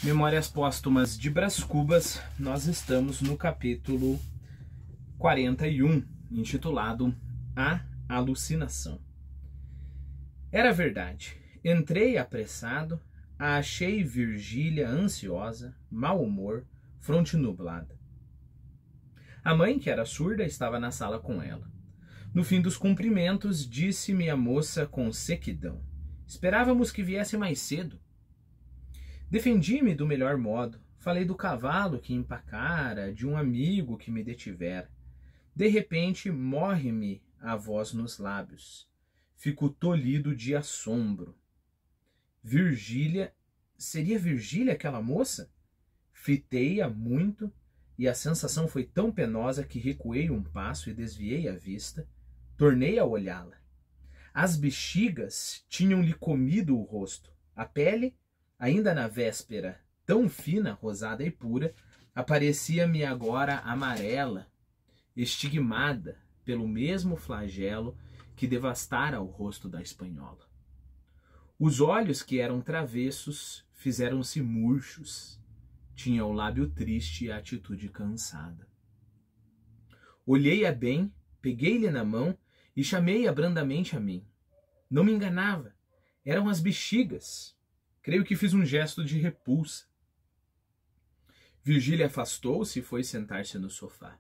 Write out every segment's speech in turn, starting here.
Memórias Póstumas de Brás Cubas, nós estamos no capítulo 41, intitulado A Alucinação. Era verdade. Entrei apressado, a achei Virgília ansiosa, mau humor, fronte nublada. A mãe, que era surda, estava na sala com ela. No fim dos cumprimentos, disse-me a moça com sequidão: esperávamos que viesse mais cedo. Defendi-me do melhor modo. Falei do cavalo que empacara, de um amigo que me detivera. De repente, morre-me a voz nos lábios. Fico tolhido de assombro. Virgília? Seria Virgília aquela moça? Fitei-a muito, e a sensação foi tão penosa que recuei um passo e desviei a vista. Tornei a olhá-la. As bexigas tinham-lhe comido o rosto. A pele, ainda na véspera, tão fina, rosada e pura, aparecia-me agora amarela, estigmada pelo mesmo flagelo que devastara o rosto da espanhola. Os olhos, que eram travessos, fizeram-se murchos. Tinha o lábio triste e a atitude cansada. Olhei-a bem, peguei-lhe na mão e chamei-a brandamente a mim. Não me enganava, eram as bexigas. Creio que fiz um gesto de repulsa. Virgília afastou-se e foi sentar-se no sofá.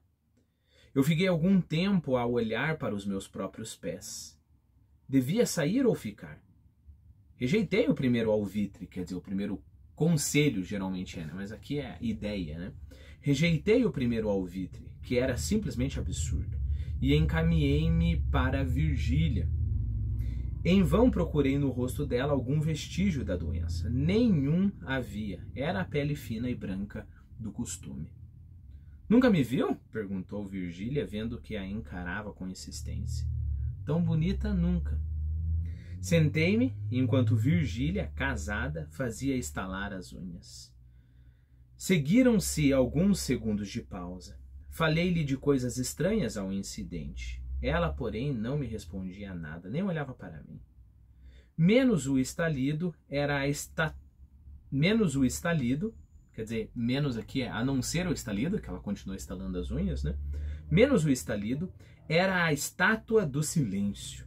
Eu fiquei algum tempo a olhar para os meus próprios pés. Devia sair ou ficar? Rejeitei o primeiro alvitre, quer dizer, o primeiro conselho geralmente é, né? Mas aqui é a ideia, né? Rejeitei o primeiro alvitre, que era simplesmente absurdo, e encaminhei-me para Virgília. Em vão procurei no rosto dela algum vestígio da doença. Nenhum havia. Era a pele fina e branca do costume. Nunca me viu? Perguntou Virgília, vendo que a encarava com insistência. Tão bonita nunca. Sentei-me, enquanto Virgília, casada, fazia estalar as unhas. Seguiram-se alguns segundos de pausa. Falei-lhe de coisas estranhas ao incidente. Ela, porém, não me respondia a nada, nem olhava para mim. Menos o estalido, quer dizer, menos aqui é a não ser o estalido, que ela continuou estalando as unhas, né? Menos o estalido, era a estátua do silêncio.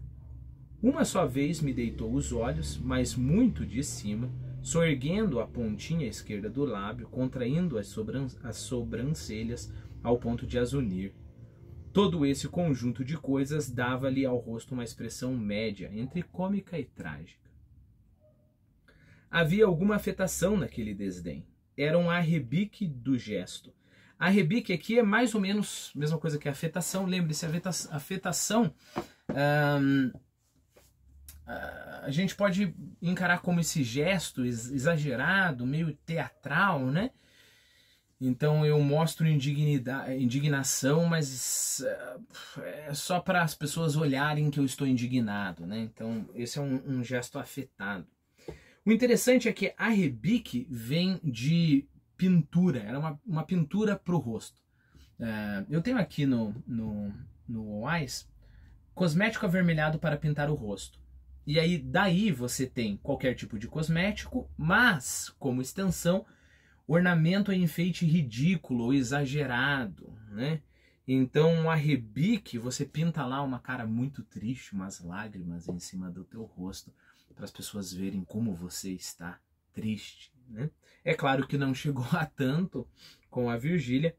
Uma só vez me deitou os olhos, mas muito de cima, soerguendo a pontinha esquerda do lábio, contraindo as sobrancelhas ao ponto de as unir. Todo esse conjunto de coisas dava-lhe ao rosto uma expressão média, entre cômica e trágica. Havia alguma afetação naquele desdém. Era um arrebique do gesto. Arrebique aqui é mais ou menos a mesma coisa que afetação. Lembre-se, afetação a gente pode encarar como esse gesto exagerado, meio teatral, né? Então eu mostro indignação, mas é só para as pessoas olharem que eu estou indignado, né? Então esse é um gesto afetado. O interessante é que arrebique vem de pintura, era uma pintura para o rosto. Eu tenho aqui no Wise cosmético avermelhado para pintar o rosto. E aí daí você tem qualquer tipo de cosmético, mas como extensão, ornamento e enfeite ridículo ou exagerado, né? Então, um arrebique, você pinta lá uma cara muito triste, umas lágrimas em cima do teu rosto, para as pessoas verem como você está triste, né? É claro que não chegou a tanto com a Virgília,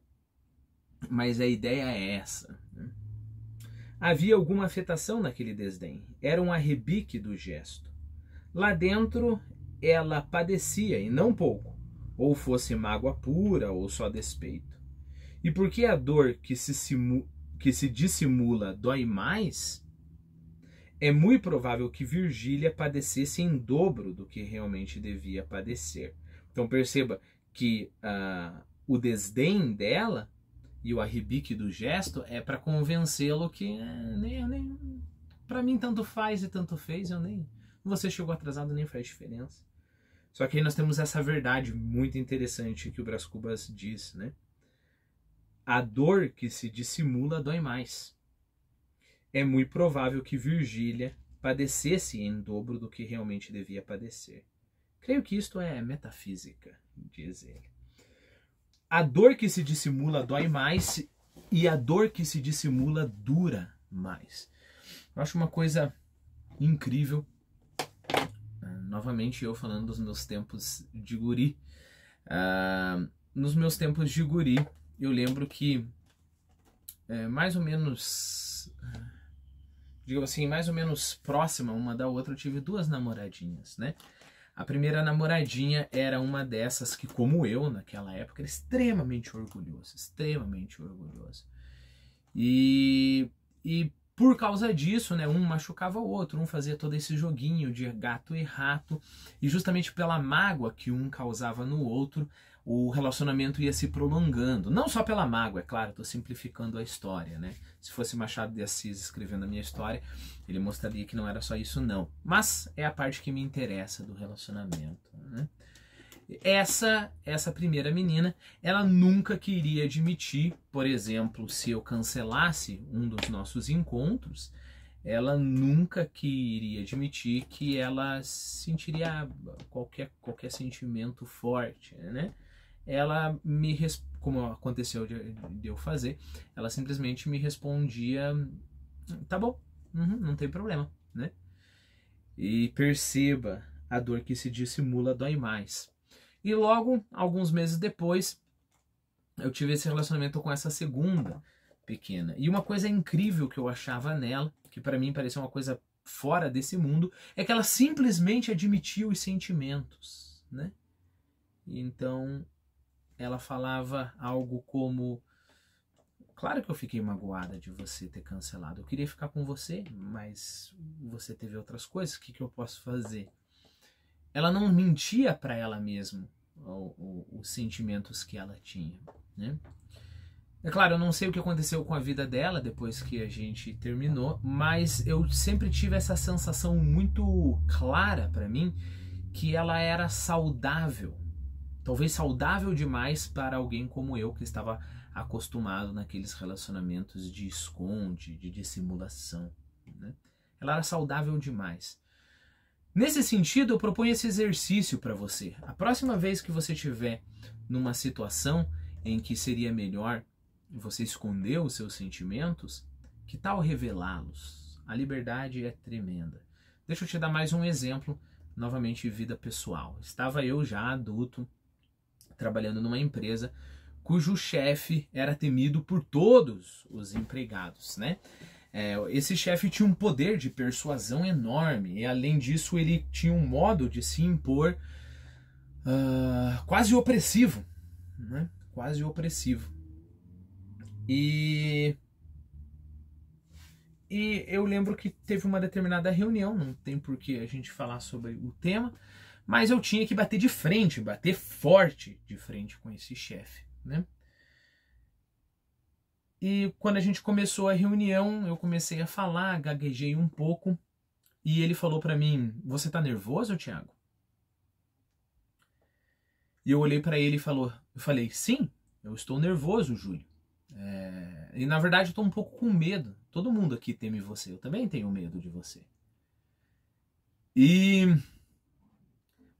mas a ideia é essa, né? Havia alguma afetação naquele desdém. Era um arrebique do gesto. Lá dentro, ela padecia, e não pouco. Ou fosse mágoa pura, ou só despeito. E porque a dor que se dissimula dói mais, é muito provável que Virgília padecesse em dobro do que realmente devia padecer. Então perceba que o desdém dela e o arrebique do gesto é para convencê-lo que nem para mim tanto faz e tanto fez, você chegou atrasado, nem faz diferença. Só que aí nós temos essa verdade muito interessante que o Brás Cubas diz, né? A dor que se dissimula dói mais. É muito provável que Virgília padecesse em dobro do que realmente devia padecer. Creio que isto é metafísica, diz ele. A dor que se dissimula dói mais e a dor que se dissimula dura mais. Eu acho uma coisa incrível. Novamente eu falando dos meus tempos de guri. Nos meus tempos de guri, eu lembro que mais ou menos, digamos assim, mais ou menos próxima uma da outra, eu tive duas namoradinhas, né? A primeira namoradinha era uma dessas que, como eu, naquela época, era extremamente orgulhoso, extremamente orgulhoso. E por causa disso, né, um machucava o outro, um fazia todo esse joguinho de gato e rato, e justamente pela mágoa que um causava no outro, o relacionamento ia se prolongando. Não só pela mágoa, é claro, estou simplificando a história, né? Se fosse Machado de Assis escrevendo a minha história, ele mostraria que não era só isso, não. Mas é a parte que me interessa do relacionamento, né? Essa primeira menina, ela nunca queria admitir, por exemplo, se eu cancelasse um dos nossos encontros, ela nunca queria admitir que ela sentiria qualquer sentimento forte, né? Ela como aconteceu de eu fazer, ela simplesmente me respondia, tá bom, não tem problema, né? E perceba, a dor que se dissimula dói mais. E logo, alguns meses depois, eu tive esse relacionamento com essa segunda pequena. E uma coisa incrível que eu achava nela, que para mim parecia uma coisa fora desse mundo, é que ela simplesmente admitia os sentimentos, né? Então, ela falava algo como: claro que eu fiquei magoada de você ter cancelado. Eu queria ficar com você, mas você teve outras coisas. O que eu posso fazer? Ela não mentia para ela mesma os sentimentos que ela tinha, né? É claro, eu não sei o que aconteceu com a vida dela depois que a gente terminou, mas eu sempre tive essa sensação muito clara para mim que ela era saudável. Talvez saudável demais para alguém como eu, que estava acostumado naqueles relacionamentos de esconde, de dissimulação, né? Ela era saudável demais. Nesse sentido, eu proponho esse exercício para você. A próxima vez que você estiver numa situação em que seria melhor você esconder os seus sentimentos, que tal revelá-los? A liberdade é tremenda. Deixa eu te dar mais um exemplo, novamente vida pessoal. Estava eu já adulto, trabalhando numa empresa cujo chefe era temido por todos os empregados, né? Esse chefe tinha um poder de persuasão enorme e, além disso, ele tinha um modo de se impor quase opressivo, né? Quase opressivo. E eu lembro que teve uma determinada reunião, não tem por que a gente falar sobre o tema, mas eu tinha que bater de frente, bater forte de frente com esse chefe, né? E quando a gente começou a reunião, eu comecei a falar, gaguejei um pouco, e ele falou para mim: você tá nervoso, Thiago? E eu olhei para ele e eu falei: sim, eu estou nervoso, Júlio. E na verdade eu tô um pouco com medo. Todo mundo aqui teme você, eu também tenho medo de você.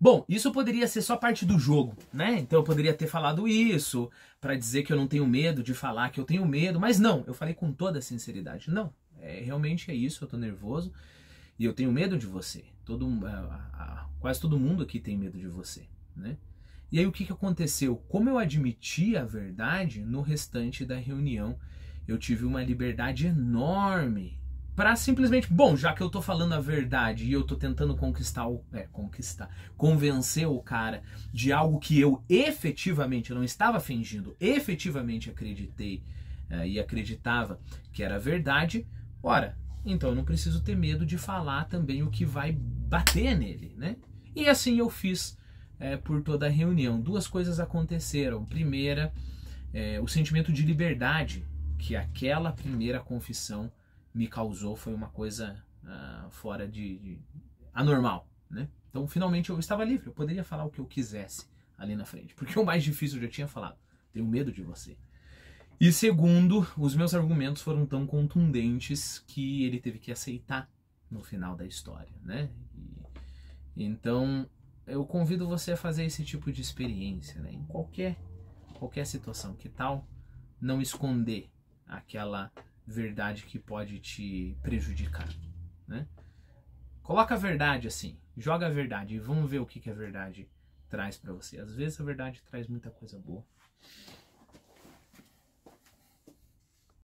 Bom, isso poderia ser só parte do jogo, né? Então eu poderia ter falado isso para dizer que eu não tenho medo de falar que eu tenho medo, mas não, eu falei com toda a sinceridade. Não, realmente é isso, eu tô nervoso e eu tenho medo de você. Quase todo mundo aqui tem medo de você, né? E aí o que aconteceu? Como eu admiti a verdade, no restante da reunião eu tive uma liberdade enorme para simplesmente, bom, já que eu tô falando a verdade e eu tô tentando convencer o cara de algo que eu efetivamente, eu não estava fingindo, efetivamente acreditei e acreditava que era verdade, ora, então eu não preciso ter medo de falar também o que vai bater nele, né? E assim eu fiz por toda a reunião. Duas coisas aconteceram. Primeira, o sentimento de liberdade que aquela primeira confissão me causou foi uma coisa fora de anormal, né? Então finalmente eu estava livre, eu poderia falar o que eu quisesse ali na frente, porque o mais difícil eu já tinha falado: tenho medo de você. E segundo, os meus argumentos foram tão contundentes que ele teve que aceitar no final da história, né? Então eu convido você a fazer esse tipo de experiência, né? Em qualquer situação. Que tal não esconder aquela verdade que pode te prejudicar, né? Coloca a verdade assim, joga a verdade e vamos ver o que a verdade traz para você. Às vezes a verdade traz muita coisa boa.